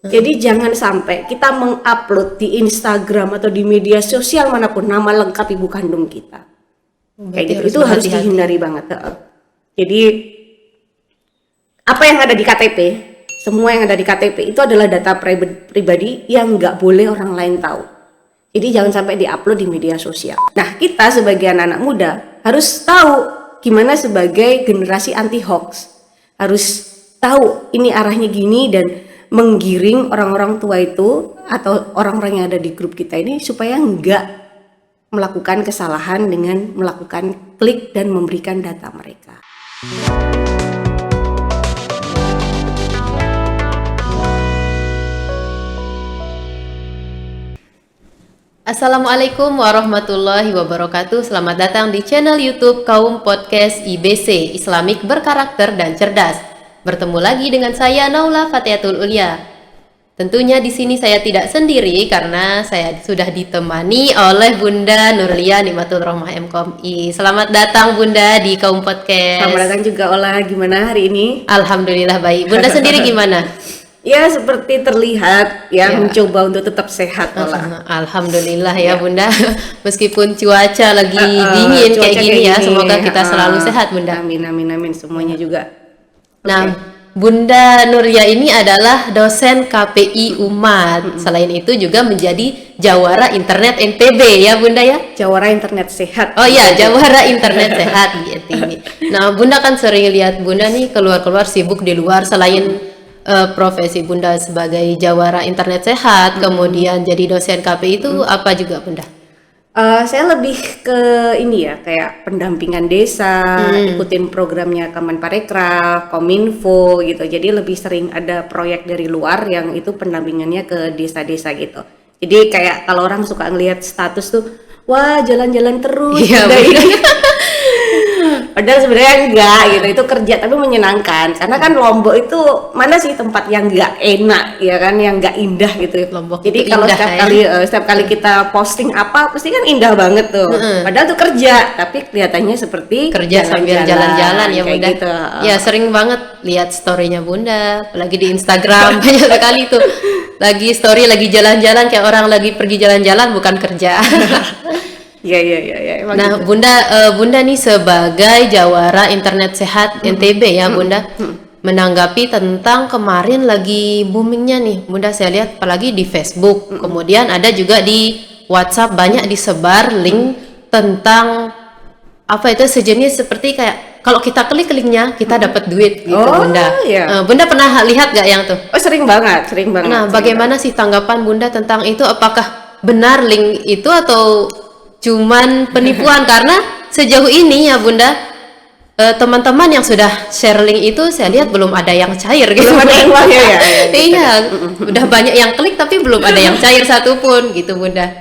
Jadi jangan sampai kita mengupload di Instagram atau di media sosial manapun nama lengkap ibu kandung kita. Kayak gitu, itu harus dihindari banget. Jadi apa yang ada di KTP, semua yang ada di KTP itu adalah data pribadi yang nggak boleh orang lain tahu. Jadi jangan sampai diupload di media sosial. Nah, kita sebagai anak-anak muda harus tahu gimana sebagai generasi anti hoax. Harus tahu ini arahnya gini dan menggiring orang-orang tua itu atau orang-orang yang ada di grup kita ini supaya nggak melakukan kesalahan dengan melakukan klik dan memberikan data mereka. Assalamualaikum warahmatullahi wabarakatuh. Selamat datang di channel YouTube Kaum Podcast IBC, Islamic Berkarakter dan Cerdas. Bertemu lagi dengan saya Naula Fatihatul Ulia. Tentunya di sini saya tidak sendiri karena saya sudah ditemani oleh Bunda Nurlia Nikmatul Rohmah MKOMI. Selamat datang Bunda di Kaum Podcast. Selamat datang juga Ola. Gimana hari ini? Alhamdulillah baik. Bunda sendiri gimana? Ya seperti terlihat ya, mencoba untuk tetap sehat Ola. Alhamdulillah ya Bunda. Meskipun cuaca lagi dingin kayak gini ya, semoga kita selalu sehat Bunda. Amin amin amin semuanya juga. Nah, Bunda Nurlia ini adalah dosen KPI Umat. Selain itu juga menjadi Jawara Internet NTB ya Bunda ya? Jawara Internet Sehat. Oh iya, Jawara Internet Sehat gitu ini. Nah, Bunda kan sering lihat Bunda nih keluar-keluar sibuk di luar selain profesi Bunda sebagai Jawara Internet Sehat, kemudian jadi dosen KPI itu apa juga Bunda? Saya lebih ke ini ya, kayak pendampingan desa, ikutin programnya Kemenparekraf, Kominfo gitu. Jadi lebih sering ada proyek dari luar yang itu pendampingannya ke desa-desa gitu. Jadi kayak kalau orang suka ngelihat status tuh, wah jalan-jalan terus. Iya, padahal sebenarnya enggak gitu, itu kerja tapi menyenangkan. Karena kan Lombok itu mana sih tempat yang enggak enak ya kan, yang enggak indah gitu. Lombok jadi kalau setiap kali kita posting apa pasti kan indah banget tuh. Padahal tuh kerja, tapi kelihatannya seperti kerja sambil jalan-jalan ya Bunda. Gitu. Ya sering banget lihat story-nya Bunda, apalagi di Instagram banyak sekali tuh. Lagi story lagi jalan-jalan kayak orang lagi pergi jalan-jalan bukan kerja. Ya. Nah, gitu. Bunda nih sebagai Jawara Internet Sehat NTB ya, Bunda. Menanggapi tentang kemarin lagi boomingnya nih, Bunda saya lihat apalagi di Facebook. Kemudian ada juga di WhatsApp banyak disebar link tentang apa itu sejenis seperti kayak kalau kita klik linknya kita dapat duit gitu, Bunda. Iya. Bunda pernah lihat gak yang tuh? Oh, sering banget. Nah, bagaimana sih tanggapan Bunda tentang itu? Apakah benar link itu atau cuman penipuan? Karena sejauh ini ya Bunda, teman-teman yang sudah share link itu saya lihat belum ada yang cair gitu. Belum ada yang ya. Iya, udah banyak yang klik tapi belum ada yang cair satupun gitu Bunda.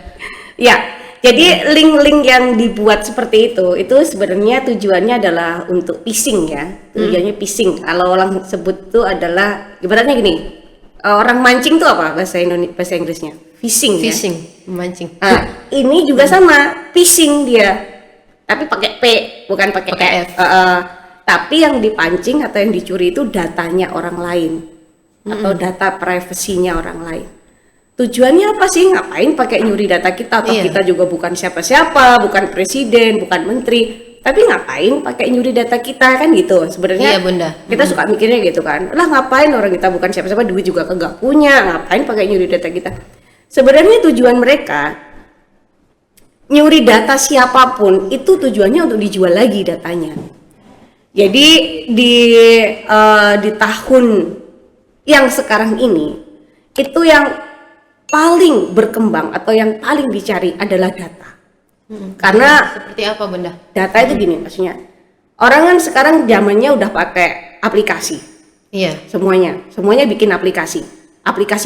Ya, jadi link-link yang dibuat seperti itu sebenarnya tujuannya adalah untuk phishing ya. Tujuannya phishing. Kalau orang sebut itu adalah ibaratnya gini. Orang mancing tuh apa bahasa Inggrisnya? Phishing ya. Phishing, memancing. Nah, ini juga sama, phishing dia. Tapi pakai P, bukan pakai F. Tapi yang dipancing atau yang dicuri itu datanya orang lain. Atau data privasinya orang lain. Tujuannya apa sih? Ngapain pakai nyuri data kita? Atau kita juga bukan siapa-siapa, bukan presiden, bukan menteri. Tapi ngapain pakai nyuri data kita kan gitu sebenarnya. Iya Bunda. Kita suka mikirnya gitu kan. Lah ngapain orang kita bukan siapa-siapa, duit juga kagak punya, ngapain pakai nyuri data kita? Sebenarnya tujuan mereka nyuri data siapapun itu tujuannya untuk dijual lagi datanya. Jadi di tahun yang sekarang ini itu yang paling berkembang atau yang paling dicari adalah data. Karena seperti apa Bunda? Data itu gini maksudnya. Orang kan sekarang zamannya udah pakai aplikasi. Iya. Semuanya bikin aplikasi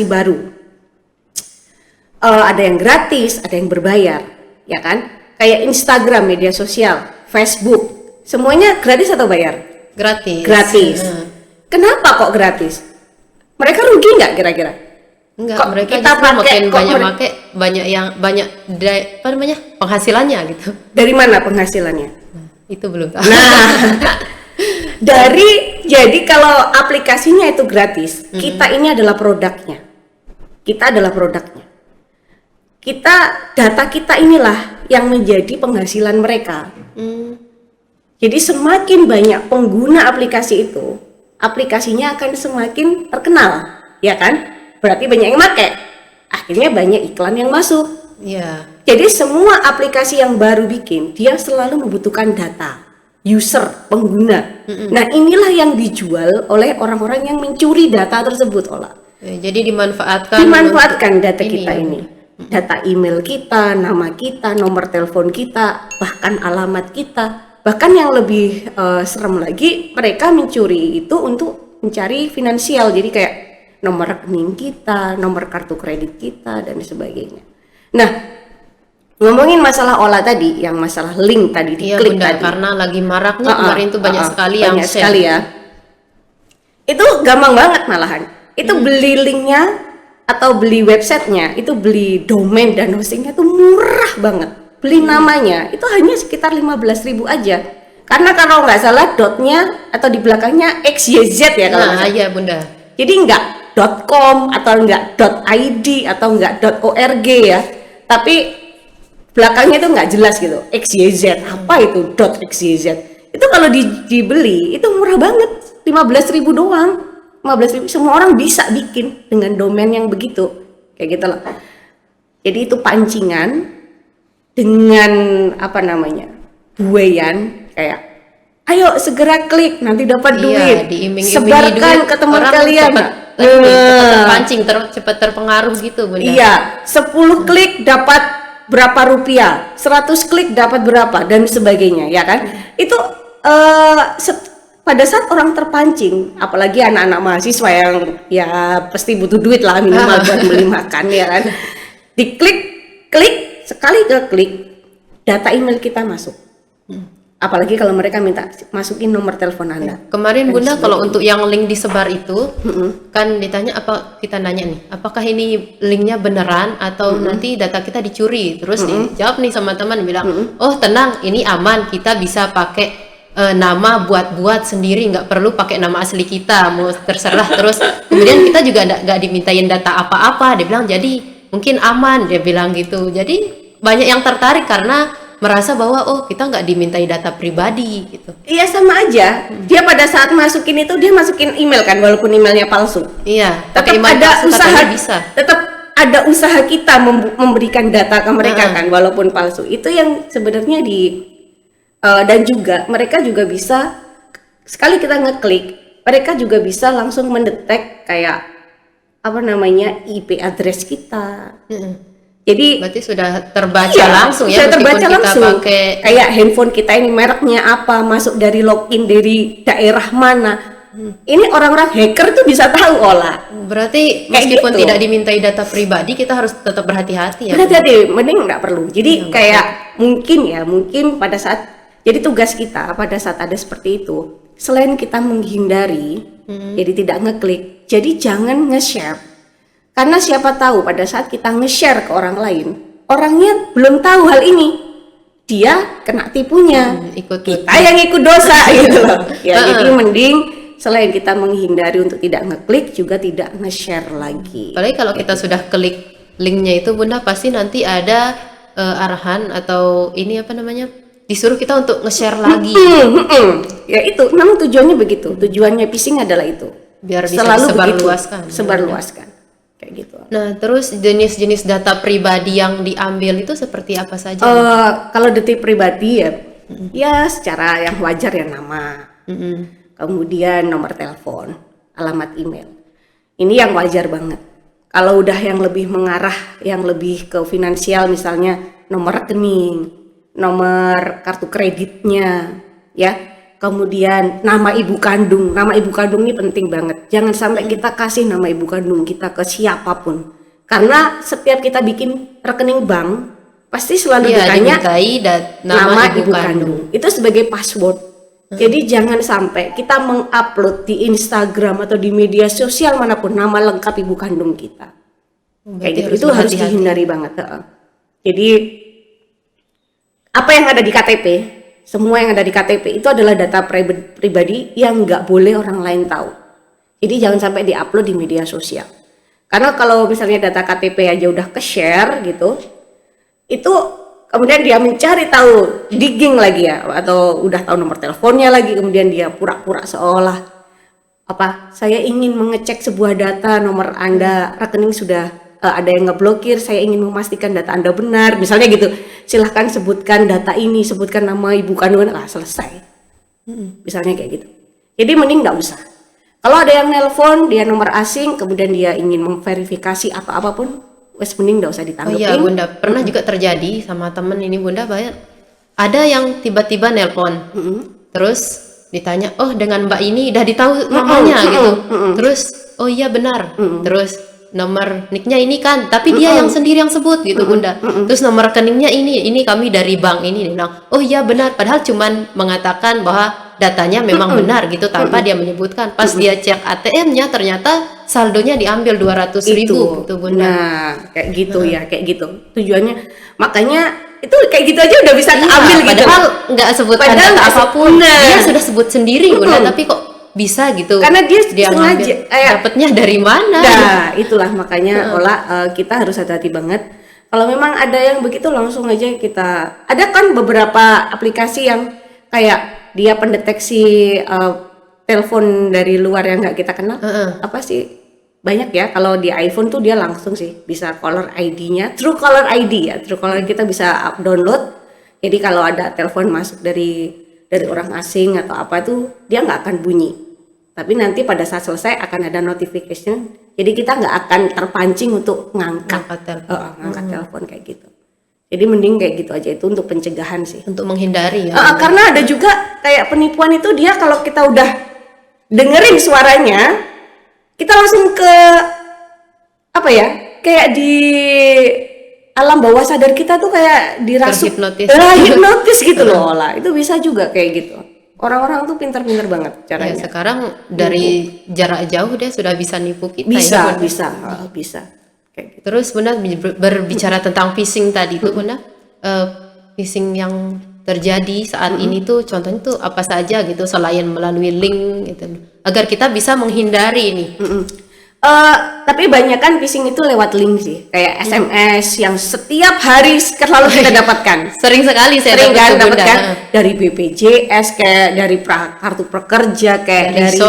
baru. Ada yang gratis, ada yang berbayar, ya kan? Kayak Instagram, media sosial, Facebook, semuanya gratis atau bayar? Gratis. Kenapa kok gratis? Mereka rugi nggak kira-kira? Enggak, kok mereka kita makin banyak penghasilannya gitu. Dari mana penghasilannya? Itu belum tahu. Nah, jadi kalau aplikasinya itu gratis, kita ini adalah produknya. kita adalah produknya. Data kita inilah yang menjadi penghasilan mereka. Jadi semakin banyak pengguna aplikasi itu, aplikasinya akan semakin terkenal, ya kan? Berarti banyak yang pakai. Akhirnya banyak iklan yang masuk. Iya. Jadi semua aplikasi yang baru bikin, dia selalu membutuhkan data user, pengguna. Nah, inilah yang dijual oleh orang-orang yang mencuri data tersebut, Ola. Jadi dimanfaatkan Data ini, kita ya. ini. Data email kita, nama kita, nomor telepon kita, bahkan alamat kita. Bahkan yang lebih serem lagi, mereka mencuri itu untuk mencari finansial. Jadi kayak nomor rekening kita, nomor kartu kredit kita, dan sebagainya. Nah, ngomongin masalah Ola tadi, yang masalah link tadi, Iya diklik Bunda, tadi. karena lagi maraknya kemarin tuh banyak sekali yang banyak share. sekali ya. Itu gampang banget malahan. Itu beli linknya atau beli websitenya, itu beli domain dan hostingnya itu murah banget. Beli namanya itu hanya sekitar 15.000 aja. Karena kalau nggak salah dotnya atau di belakangnya XYZ ya kalau nggak Nah, salah. iya Bunda. Jadi nggak .com atau nggak .id atau nggak .org ya. Tapi belakangnya itu nggak jelas gitu. XYZ, apa itu .xyz? Itu kalau dibeli itu murah banget, 15.000 doang. 15.000 semua orang bisa bikin dengan domain yang begitu. Kayak gitu loh. Jadi itu pancingan dengan apa namanya? Buayan kayak ayo segera klik nanti dapat duit. diiming-imingi Sebarkan duit, ke teman orang kalian. cepat terpancing, cepat terpengaruh gitu Bunda. Iya, 10 klik dapat berapa rupiah, 100 klik dapat berapa dan sebagainya, ya kan? Itu pada saat orang terpancing, apalagi anak-anak mahasiswa yang ya pasti butuh duit lah minimal buat beli makan, ya kan? Diklik, klik, sekali ke klik, data email kita masuk. Apalagi kalau mereka minta masukin nomor telepon Anda. Kemarin Bunda kalau untuk yang link disebar itu kan ditanya apa, kita nanya nih, apakah ini linknya beneran atau nanti data kita dicuri? Terus dijawab nih sama teman bilang, oh tenang, ini aman, kita bisa pakai nama buat sendiri, nggak perlu pakai nama asli kita, mau terserah. Terus kemudian kita juga nggak dimintain data apa-apa, dia bilang jadi mungkin aman, dia bilang gitu. Jadi banyak yang tertarik karena merasa bahwa oh kita nggak dimintai data pribadi gitu. Iya sama aja. Dia pada saat masukin itu dia masukin email kan, walaupun emailnya palsu. Iya. Tetap pakai email ada palsu usaha, katanya bisa. tetap ada usaha kita memberikan data ke mereka kan, walaupun palsu. Itu yang sebenarnya dan juga mereka juga bisa sekali kita ngeklik, mereka juga bisa langsung mendetek kayak apa namanya IP address kita. Jadi Berarti sudah terbaca iya, langsung ya, sudah terbaca meskipun kita langsung. pakai Kayak handphone kita ini mereknya apa, masuk dari login dari daerah mana. Ini orang-orang hacker tuh bisa tahu Ola. berarti Kayak meskipun gitu. tidak dimintai data pribadi kita harus tetap berhati-hati ya. Hati-hati, mending nggak perlu. Jadi kayak mungkin pada saat jadi tugas kita pada saat ada seperti itu, selain kita menghindari, jadi tidak ngeklik, jadi jangan nge-share. Karena siapa tahu pada saat kita nge-share ke orang lain, orangnya belum tahu hal ini, dia kena tipunya, ikut kita yang ikut dosa gitu loh. Ya jadi mending selain kita menghindari untuk tidak ngeklik, juga tidak nge-share lagi. Apalagi kalau kita sudah klik linknya itu Bunda, pasti nanti ada arahan atau ini apa namanya, disuruh kita untuk nge-share lagi Ya itu, memang tujuannya begitu. Tujuannya phishing adalah itu. biar bisa Selalu disebarluaskan. Sebarluaskan. Kayak gitu. Nah, terus jenis-jenis data pribadi yang diambil itu seperti apa saja? Kalau data pribadi ya, ya secara yang wajar ya nama, kemudian nomor telepon, alamat email. Ini yang wajar banget. Kalau udah yang lebih mengarah, yang lebih ke finansial, misalnya nomor rekening, nomor kartu kreditnya, ya. Kemudian nama ibu kandung. Nama ibu kandung ini penting banget. Jangan sampai kita kasih nama ibu kandung kita ke siapapun. Karena setiap kita bikin rekening bank, pasti selalu ditanya nama ibu kandung. Itu sebagai password. Jadi jangan sampai kita mengupload di Instagram atau di media sosial manapun nama lengkap ibu kandung kita. Kayak gitu. Itu harus dihindari banget. Jadi apa yang ada di KTP, semua yang ada di KTP itu adalah data pribadi yang nggak boleh orang lain tahu. Jadi jangan sampai diupload di media sosial. Karena kalau misalnya data KTP aja udah ke-share gitu, itu kemudian dia mencari tahu, digging lagi ya, atau udah tahu nomor teleponnya lagi, kemudian dia pura-pura seolah saya ingin mengecek sebuah data nomor Anda, rekening sudah ada yang ngeblokir, saya ingin memastikan data Anda benar, misalnya gitu. Silahkan sebutkan data ini, sebutkan nama ibu kandungan, selesai. Misalnya kayak gitu. Jadi mending nggak usah. Kalau ada yang nelpon, dia nomor asing, kemudian dia ingin memverifikasi atau apapun, wes mending nggak usah ditanggepin. Oh iya Bunda, pernah juga terjadi sama temen ini Bunda, ada yang tiba-tiba nelpon, terus ditanya, oh dengan Mbak ini udah ditahu namanya gitu, terus oh iya benar, terus nomor nicknya ini kan, tapi dia yang sendiri yang sebut gitu Bunda, terus nomor rekeningnya ini kami dari bank ini, dia bilang oh iya benar, padahal cuman mengatakan bahwa datanya memang benar gitu tanpa dia menyebutkan. Pas dia cek ATM-nya ternyata saldonya diambil 200.000 gitu Bunda. Nah kayak gitu ya, kayak gitu tujuannya, makanya itu kayak gitu aja udah bisa keambil gitu. Padahal nggak sebut data apapun, dia sudah sebut sendiri Bunda, tapi kok bisa gitu? Karena dia sengaja dapatnya dari mana? Nah itulah makanya kita harus hati-hati banget. Kalau memang ada yang begitu langsung aja kita, ada kan beberapa aplikasi yang kayak dia pendeteksi telepon dari luar yang nggak kita kenal, apa sih? Banyak ya, kalau di iPhone tuh dia langsung sih bisa caller ID-nya, True Caller ID ya, True Caller kita bisa download. Jadi kalau ada telepon masuk dari orang asing atau apa tuh dia nggak akan bunyi, tapi nanti pada saat selesai akan ada notification. Jadi kita nggak akan terpancing untuk ngangkat telepon kayak gitu. Jadi mending kayak gitu aja, itu untuk pencegahan sih. Untuk menghindari ya. Karena ada juga kayak penipuan itu, dia kalau kita udah dengerin suaranya, kita langsung ke kayak di alam bawah sadar kita tuh kayak dirasuk, hipnotis gitu loh lah. Itu bisa juga kayak gitu. Orang-orang tuh pintar-pintar banget caranya. Ya, sekarang dari jarak jauh dia sudah bisa nipu kita. Bisa. Kayak gitu. Terus Bunda berbicara tentang phishing tadi tuh Bunda, phishing yang terjadi saat ini tuh contohnya tuh apa saja gitu selain melalui link gitu, agar kita bisa menghindari ini. Tapi banyak kan phishing itu lewat link sih, kayak SMS yang setiap hari selalu kita dapatkan. Sering sekali saya dapatkan dari BPJS, kayak dari kartu prakerja, kayak dari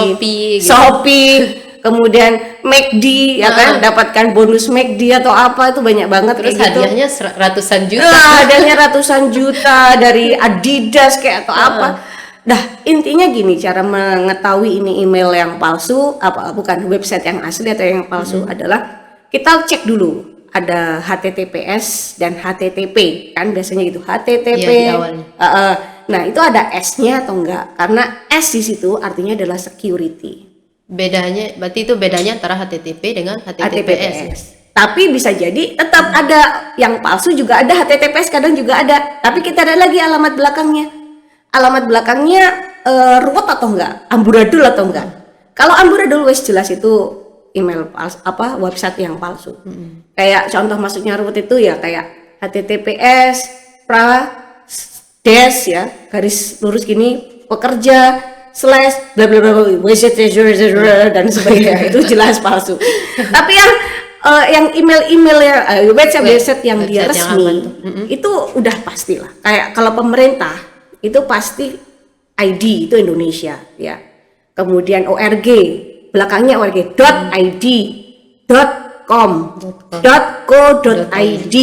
Shopee. Kemudian McD ya kan, dapatkan bonus McD atau apa, itu banyak banget. Terus kayak hadiahnya ratusan juta. Hadiahnya ratusan juta dari Adidas kayak atau apa. Nah intinya gini, cara mengetahui ini email yang palsu bukan website yang asli atau yang palsu adalah kita cek dulu ada HTTPS dan HTTP kan, biasanya gitu HTTP. Nah itu ada S-nya atau enggak, karena S di situ artinya adalah security. Berarti itu bedanya antara HTTP dengan HTTPS. Tapi bisa jadi tetap ada yang palsu juga ada, HTTPS kadang juga ada. Tapi kita ada lagi alamat belakangnya. Alamat belakangnya ruwet atau enggak, amburadul atau enggak. Kalau amburadul wes jelas itu email palsu, website yang palsu. Kayak contoh masuknya ruwet itu ya kayak HTTPS // garis lurus gini pekerja / bla bla bla dan sebagainya, itu jelas palsu. Tapi yang email ya website yang dia resmi itu udah pastilah. Kayak kalau pemerintah itu pasti ID itu Indonesia ya. Kemudian ORG belakangnya ORG .id .com .co.id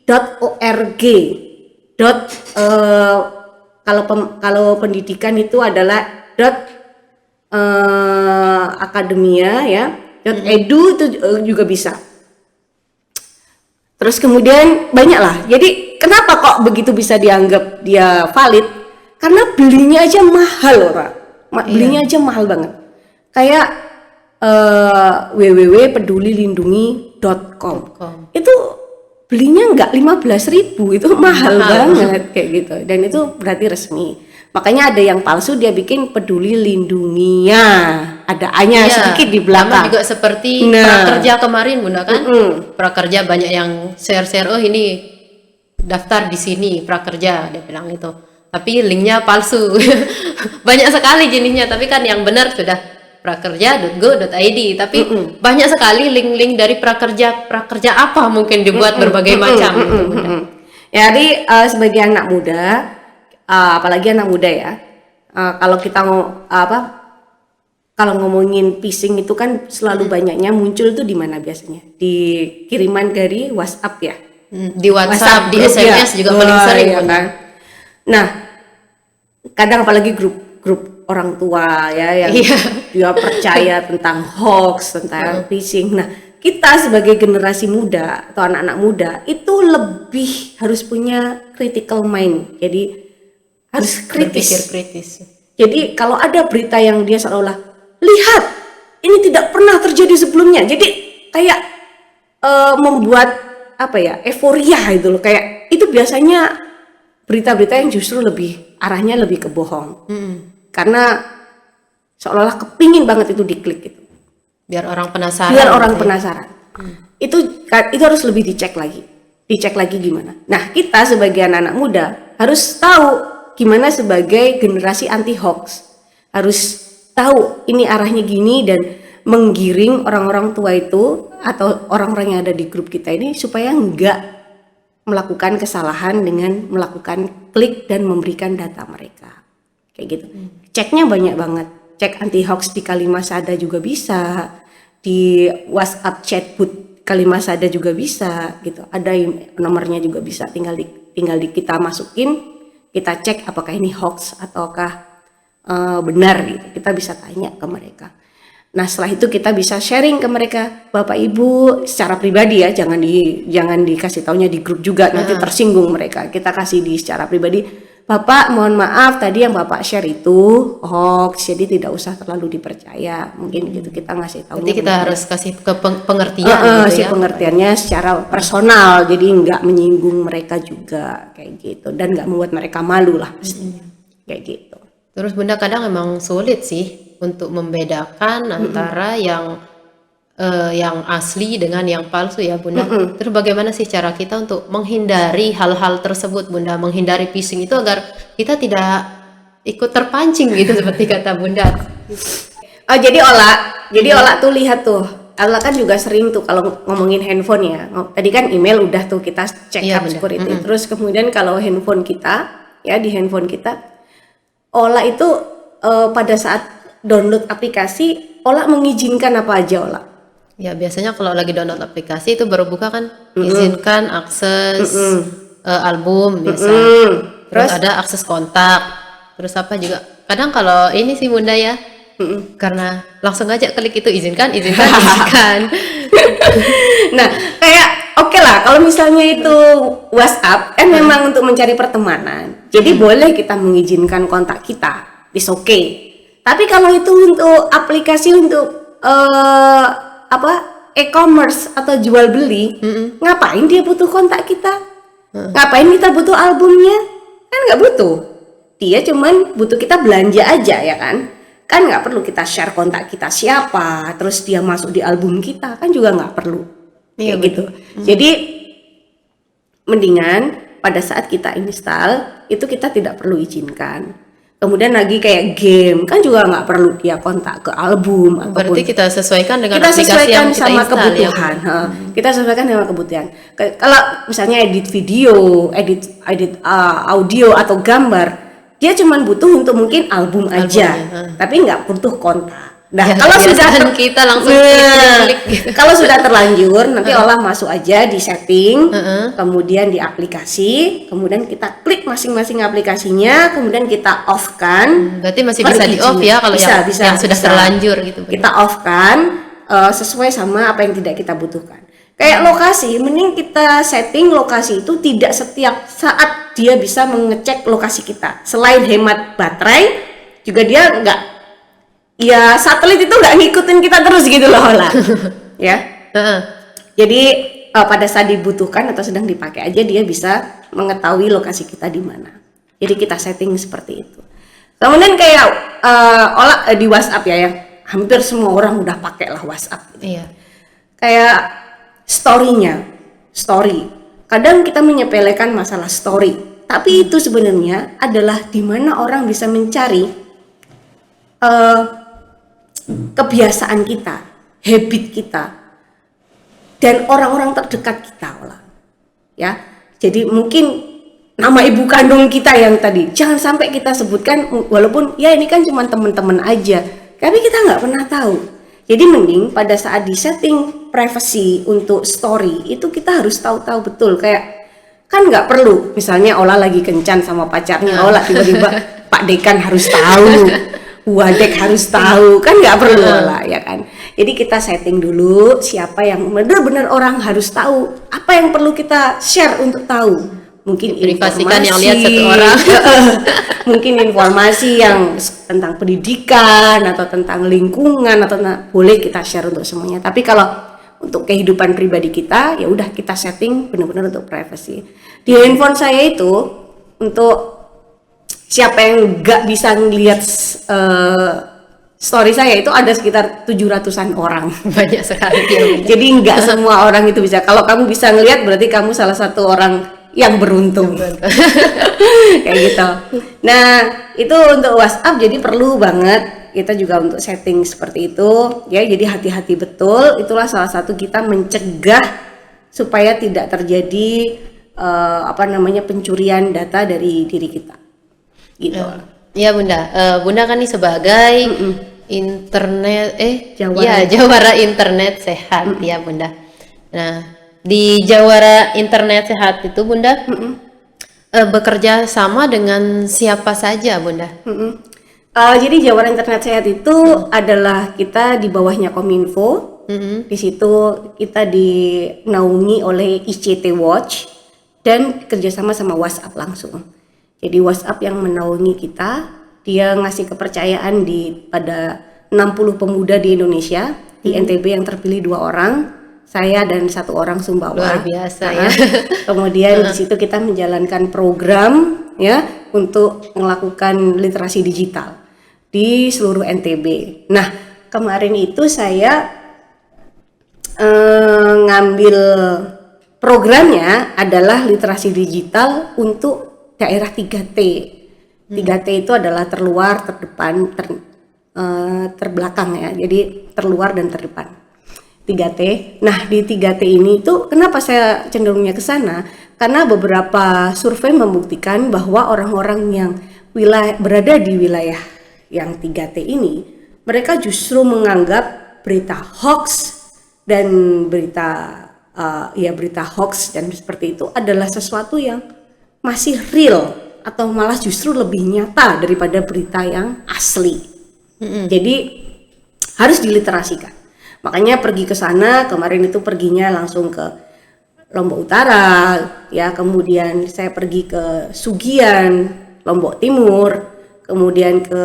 .org kalau pendidikan itu adalah akademia ya, .edu itu juga bisa. Terus kemudian banyak lah. Jadi kenapa kok begitu bisa dianggap dia valid? Karena belinya aja mahal orang. Belinya aja mahal banget. Kayak www.pedulilindungi.com. Itu belinya nggak 15.000, itu mahal banget kayak gitu. Dan itu berarti resmi. Makanya ada yang palsu, dia bikin peduli lindunginya, ada A-nya sedikit di belakang. Sama juga seperti prakerja kemarin Bunda kan, prakerja banyak yang share oh ini daftar di sini prakerja, dia bilang itu, tapi linknya palsu. Banyak sekali jenisnya, tapi kan yang benar sudah prakerja.go.id, tapi banyak sekali link-link dari prakerja apa mungkin dibuat berbagai macam gitu, Bunda. Jadi sebagai anak muda, apalagi anak muda ya, kalau kita kalau ngomongin phishing itu kan selalu banyaknya muncul tuh di mana biasanya? Di kiriman dari WhatsApp ya. Di WhatsApp, di grup SMS juga paling sering, ya kan. Nah, kadang apalagi grup orang tua ya yang dia percaya tentang hoax, tentang phishing. Nah, kita sebagai generasi muda atau anak-anak muda itu lebih harus punya critical mind. Jadi harus berpikir kritis. kritis. Jadi kalau ada berita yang dia seolah-olah lihat ini tidak pernah terjadi sebelumnya. Jadi kayak membuat euforia itu loh. Kayak itu biasanya berita-berita yang justru arahnya lebih ke bohong. Karena seolah-olah kepingin banget itu diklik gitu. Biar orang penasaran. Itu harus lebih dicek lagi gimana. Nah, kita sebagai anak-anak muda harus tahu gimana sebagai generasi anti hoax. Harus tahu ini arahnya gini dan menggiring orang-orang tua itu atau orang-orang yang ada di grup kita ini supaya enggak melakukan kesalahan dengan melakukan klik dan memberikan data mereka. Kayak gitu. Ceknya banyak banget. Cek anti hoax di Kalimasada juga bisa, di WhatsApp chatbot Kalimasada juga bisa gitu. Ada nomornya juga bisa, tinggal kita masukin, kita cek apakah ini hoax ataukah benar gitu. Kita bisa tanya ke mereka. Nah, setelah itu kita bisa sharing ke mereka, Bapak Ibu secara pribadi ya, jangan dikasih taunya di grup juga, nanti tersinggung mereka. Kita kasih secara pribadi, Bapak mohon maaf tadi yang Bapak share itu hoax, jadi tidak usah terlalu dipercaya. Mungkin gitu kita ngasih tahu. Jadi kita harus kasih pengertian gitu ya. Pengertiannya secara personal, jadi nggak menyinggung mereka juga kayak gitu dan nggak membuat mereka malu lah pastinya. Kayak gitu. Terus Bunda kadang emang sulit sih untuk membedakan antara yang asli dengan yang palsu ya Bunda. Terus bagaimana sih cara kita untuk menghindari hal-hal tersebut Bunda, menghindari phishing itu agar kita tidak ikut terpancing gitu seperti kata Bunda. Oh jadi Ola tuh lihat tuh. Ola kan juga sering tuh kalau ngomongin handphone ya. Tadi kan email udah tuh kita check up security. Terus kemudian kalau handphone kita ya di handphone kita Ola itu pada saat download aplikasi, Ola mengizinkan apa aja Ola? Ya biasanya kalau lagi download aplikasi itu baru buka kan izinkan akses album biasa. Terus ada akses kontak. Terus apa juga? Kadang kalau ini sih Bunda ya, karena langsung aja klik itu izinkan. Nah kayak oke lah kalau misalnya itu WhatsApp kan memang untuk mencari pertemanan. Jadi boleh kita mengizinkan kontak kita, it's okay. Tapi kalau itu untuk aplikasi untuk e-commerce atau jual beli, ngapain dia butuh kontak kita? Ngapain kita butuh albumnya? Kan nggak butuh. Dia cuman butuh kita belanja aja ya kan? Kan nggak perlu kita share kontak kita siapa, terus dia masuk di album kita, kan juga nggak perlu. Kayak gitu. Jadi mendingan pada saat kita install itu kita tidak perlu izinkan. Kemudian lagi kayak game kan juga nggak perlu dia kontak ke album. Berarti kita sesuaikan dengan kita aplikasi yang kita sama install, kebutuhan. Ya? Kita sesuaikan dengan kebutuhan. Kalau misalnya edit video, edit audio atau gambar, dia cuma butuh untuk mungkin album aja, tapi nggak butuh kontak. Nah, ya, kalau sudah kita langsung klik gitu. Kalau sudah terlanjur nanti olah masuk aja di setting, kemudian di aplikasi, kemudian kita klik masing-masing aplikasinya, kemudian kita off kan. Berarti masih bisa di off ya kalau yang sudah terlanjur gitu. Kita off kan sesuai sama apa yang tidak kita butuhkan. Kayak lokasi, mending kita setting lokasi itu tidak setiap saat dia bisa mengecek lokasi kita. Selain hemat baterai, juga dia nggak. Ya satelit itu nggak ngikutin kita terus gitu loh lah, ya. Jadi pada saat dibutuhkan atau sedang dipakai aja dia bisa mengetahui lokasi kita di mana. Jadi kita setting seperti itu. Kemudian kayak di WhatsApp ya, yang hampir semua orang udah pakai lah WhatsApp. Gitu. Iya. Kayak story. Kadang kita menyepelekan masalah story, tapi itu sebenarnya adalah di mana orang bisa mencari kebiasaan kita, habit kita, dan orang-orang terdekat kita Ola. Ya, jadi mungkin nama ibu kandung kita yang tadi jangan sampai kita sebutkan, walaupun ya ini kan cuma teman-teman aja, tapi kita nggak pernah tahu. Jadi mending pada saat di setting privacy untuk story itu kita harus tahu-tahu betul, kayak kan nggak perlu misalnya Ola lagi kencan sama pacarnya Ola tiba-tiba Pak Dekan harus tahu, Wadek harus tahu, kan nggak perlu Ola, ya kan. Jadi kita setting dulu siapa yang benar-benar orang harus tahu, apa yang perlu kita share untuk tahu. Mungkin Privasikan informasi yang lihat satu orang. mungkin informasi yang tentang pendidikan atau tentang lingkungan atau boleh kita share untuk semuanya. Tapi kalau untuk kehidupan pribadi kita, ya udah kita setting benar-benar untuk privacy. Di handphone saya itu untuk siapa yang nggak bisa ngelihat story saya itu ada sekitar 700-an orang. Banyak sekali ya, Bunda. Jadi nggak semua orang itu bisa. Kalau kamu bisa ngelihat berarti kamu salah satu orang yang beruntung. Kayak gitu. Nah, itu untuk WhatsApp jadi perlu banget kita juga untuk setting seperti itu ya. Jadi hati-hati betul, itulah salah satu kita mencegah supaya tidak terjadi pencurian data dari diri kita. Gitu. Ya Bunda, Bunda kan nih sebagai jawara internet sehat ya Bunda. Nah, di Jawara Internet Sehat itu Bunda bekerja sama dengan siapa saja Bunda? Jadi Jawara Internet Sehat itu adalah kita di bawahnya Kominfo. Di situ kita dinaungi oleh ICT Watch dan kerjasama sama WhatsApp langsung. Jadi WhatsApp yang menaungi kita, dia ngasih kepercayaan pada 60 pemuda di Indonesia, di NTB yang terpilih 2 orang. Saya dan 1 orang Sumbawa. Luar biasa ya. Kemudian di situ kita menjalankan program ya untuk melakukan literasi digital di seluruh NTB. Nah, kemarin itu saya ngambil programnya adalah literasi digital untuk daerah 3T. 3T itu adalah terluar, terdepan, terbelakang ya. Jadi terluar dan terdepan. 3T. Nah, di 3T ini itu kenapa saya cenderungnya ke sana? Karena beberapa survei membuktikan bahwa orang-orang yang berada di wilayah yang 3T ini, mereka justru menganggap berita hoax dan berita hoax dan seperti itu adalah sesuatu yang masih real atau malah justru lebih nyata daripada berita yang asli. Jadi harus diliterasikan. Makanya pergi ke sana, kemarin itu perginya langsung ke Lombok Utara, ya, kemudian saya pergi ke Sugian, Lombok Timur, kemudian ke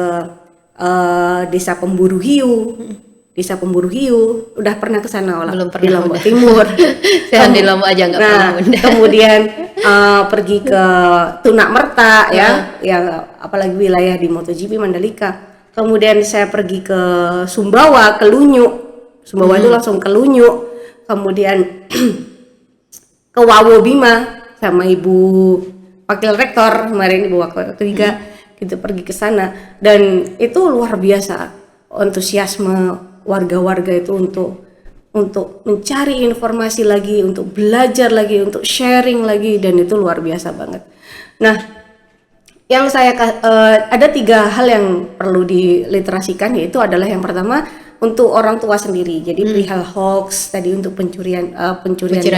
Desa Pemburu Hiu. Desa Pemburu Hiu, udah pernah ke sana Belum pernah, di Lombok Timur. Saya di Lombok aja nggak pernah Bunda. Kemudian pergi ke Tunak Merta ya, yang apalagi wilayah di MotoGP Mandalika. Kemudian saya pergi ke Sumbawa, ke Lunyuk. Sumbawa itu langsung ke Lunyuk, kemudian ke Wawo Bima sama Ibu Wakil Rektor kemarin, Ibu Wakil Rektor 3 gitu pergi ke sana, dan itu luar biasa antusiasme warga-warga itu untuk mencari informasi lagi, untuk belajar lagi, untuk sharing lagi, dan itu luar biasa banget. Nah, yang saya ada 3 hal yang perlu diliterasikan, yaitu adalah yang pertama untuk orang tua sendiri. Jadi perihal hoax tadi untuk pencurian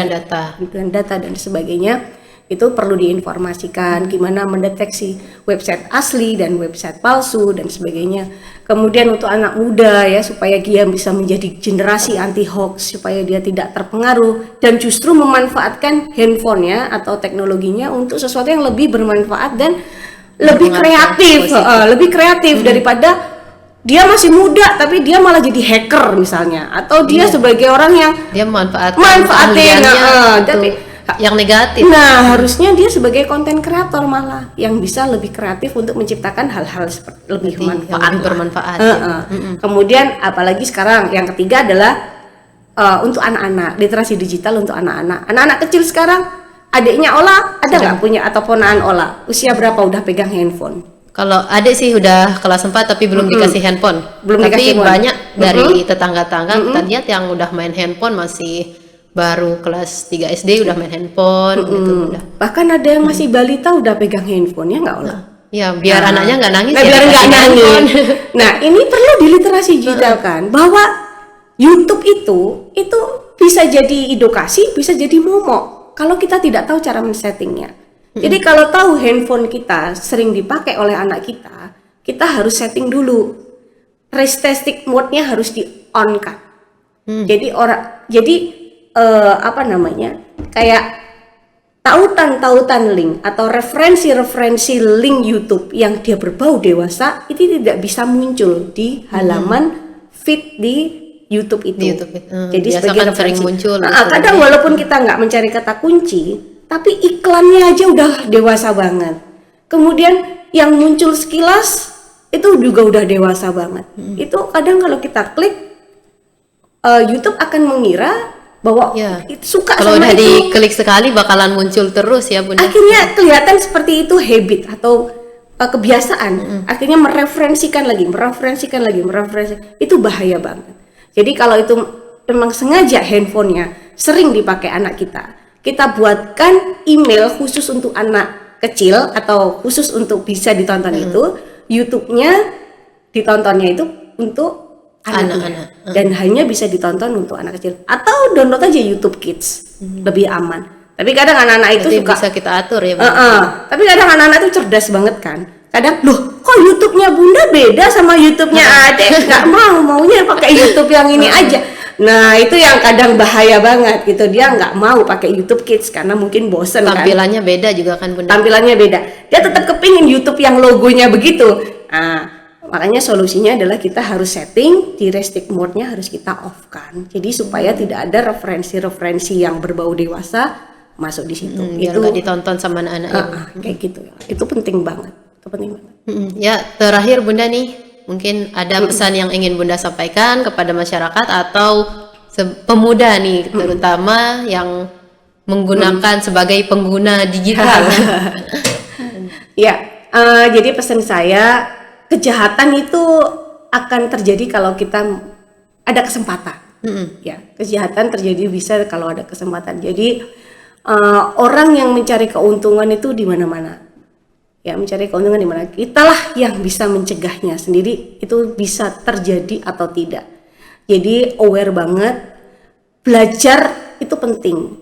data dan sebagainya, itu perlu diinformasikan gimana mendeteksi website asli dan website palsu dan sebagainya. Kemudian untuk anak muda ya, supaya dia bisa menjadi generasi anti hoax, supaya dia tidak terpengaruh dan justru memanfaatkan handphonenya atau teknologinya untuk sesuatu yang lebih bermanfaat dan lebih kreatif daripada dia masih muda tapi dia malah jadi hacker misalnya, atau dia sebagai orang yang dia manfaatin tapi yang negatif. Nah, harusnya dia sebagai konten kreator malah yang bisa lebih kreatif untuk menciptakan hal-hal seperti lebih bermanfaat. Kemudian apalagi sekarang yang ketiga adalah untuk anak-anak, literasi digital untuk anak-anak kecil sekarang. Adiknya Ola ada nggak punya, atau ponaan Ola usia berapa udah pegang handphone? Kalau adik sih udah kelas 4 tapi belum dikasih handphone. Belum Tapi dikasih handphone. banyak dari tetangga-tetangga kita lihat yang udah main handphone masih baru kelas 3 SD udah main handphone gitu udah. Bahkan ada yang masih balita udah pegang handphone, ya nggak Ola? Ya biar anaknya nggak nangis Nah, ya biar nggak dikasih nangis. handphone. Nah, ini perlu diliterasi digital kan, bahwa YouTube itu bisa jadi edukasi, bisa jadi momok kalau kita tidak tahu cara men-settingnya. Jadi kalau tahu handphone kita sering dipakai oleh anak kita harus setting dulu. Restricted mode-nya harus di-on kan. Jadi kayak tautan link atau referensi link YouTube yang dia berbau dewasa itu tidak bisa muncul di halaman feed di YouTube itu. Di YouTube itu. Jadi Biasa sebagai kan referensi. sering muncul Nah, gitu. kadang walaupun kita nggak mencari kata kunci, tapi iklannya aja udah dewasa banget. Kemudian yang muncul sekilas itu juga udah dewasa banget. Itu kadang kalau kita klik, YouTube akan mengira bahwa Ya. suka Kalau sama udah itu. diklik sekali bakalan muncul terus ya Bunda. Akhirnya kelihatan seperti itu habit atau kebiasaan. Akhirnya mereferensikan lagi. Itu bahaya banget. Jadi kalau itu memang sengaja handphonenya sering dipakai anak kita buatkan email khusus untuk anak kecil atau khusus untuk bisa ditonton itu, YouTube-nya ditontonnya itu untuk anak-anak dan hanya bisa ditonton untuk anak kecil, atau download aja YouTube Kids, lebih aman. Tapi kadang anak-anak itu Berarti suka bisa kita atur ya Bunda. tapi kadang anak-anak itu cerdas banget kan. Kadang loh, kok YouTube-nya Bunda beda sama YouTube-nya Adek? Nggak maunya pakai YouTube yang ini aja. Nah, itu yang kadang bahaya banget gitu. Dia nggak mau pakai YouTube Kids karena mungkin bosen kan. Tampilannya beda juga kan Bunda. Tampilannya beda. Dia tetap kepingin YouTube yang logonya begitu. Nah, makanya solusinya adalah kita harus setting di restrict mode-nya harus kita off kan. Jadi supaya tidak ada referensi-referensi yang berbau dewasa masuk di situ. Biar nggak ditonton sama anak-anaknya. Kayak gitu ya. Itu penting banget. Ya, terakhir Bunda nih, mungkin ada pesan yang ingin Bunda sampaikan kepada masyarakat atau pemuda nih, terutama yang menggunakan sebagai pengguna digital. Ya, jadi pesan saya, kejahatan itu akan terjadi kalau kita ada kesempatan. Ya, kejahatan terjadi bisa kalau ada kesempatan. Jadi orang yang mencari keuntungan itu di mana-mana. Ya, mencari keuntungan di mana? Kitalah yang bisa mencegahnya sendiri, itu bisa terjadi atau tidak. Jadi aware banget, belajar itu penting,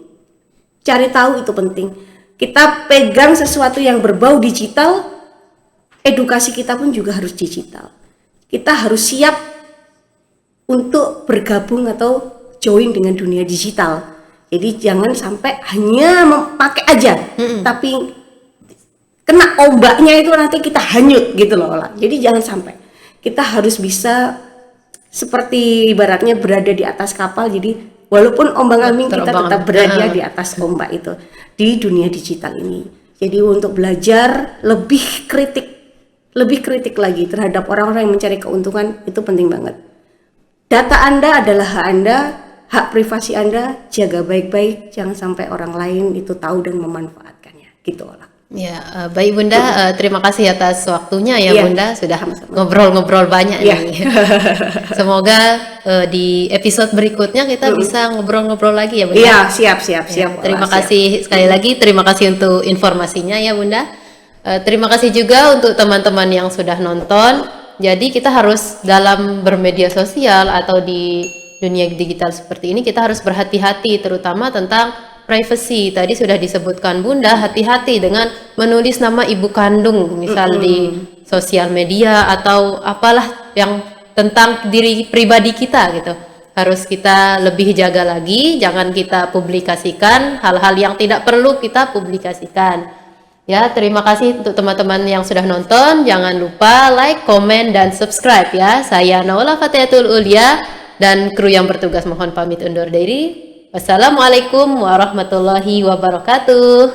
cari tahu itu penting. Kita pegang sesuatu yang berbau digital, edukasi kita pun juga harus digital. Kita harus siap untuk bergabung atau join dengan dunia digital. Jadi jangan sampai hanya memakai aja, tapi kena ombaknya itu nanti kita hanyut gitu loh. Jadi jangan sampai. Kita harus bisa seperti ibaratnya berada di atas kapal. Jadi walaupun ombang-ambing kita tetap berada di atas ombak itu di dunia digital ini. Jadi untuk belajar lebih kritik lagi terhadap orang-orang yang mencari keuntungan itu penting banget. Data Anda adalah hak Anda, hak privasi Anda, jaga baik-baik, jangan sampai orang lain itu tahu dan memanfaatkannya. Gitu lah. Ya, baik Bunda, terima kasih atas waktunya ya Bunda, sudah ngobrol-ngobrol banyak nih. Semoga di episode berikutnya kita bisa ngobrol-ngobrol lagi ya Bunda. Iya, siap. Terima kasih sekali lagi, terima kasih untuk informasinya ya Bunda. Terima kasih juga untuk teman-teman yang sudah nonton. Jadi kita harus dalam bermedia sosial atau di dunia digital seperti ini kita harus berhati-hati, terutama tentang privacy. Tadi sudah disebutkan Bunda, hati-hati dengan menulis nama ibu kandung misal di sosial media atau apalah yang tentang diri pribadi kita gitu. Harus kita lebih jaga lagi, jangan kita publikasikan hal-hal yang tidak perlu kita publikasikan. Ya, terima kasih untuk teman-teman yang sudah nonton. Jangan lupa like, komen, dan subscribe ya. Saya Naula Fatihatul Ulia dan kru yang bertugas mohon pamit undur diri. Wassalamualaikum warahmatullahi wabarakatuh.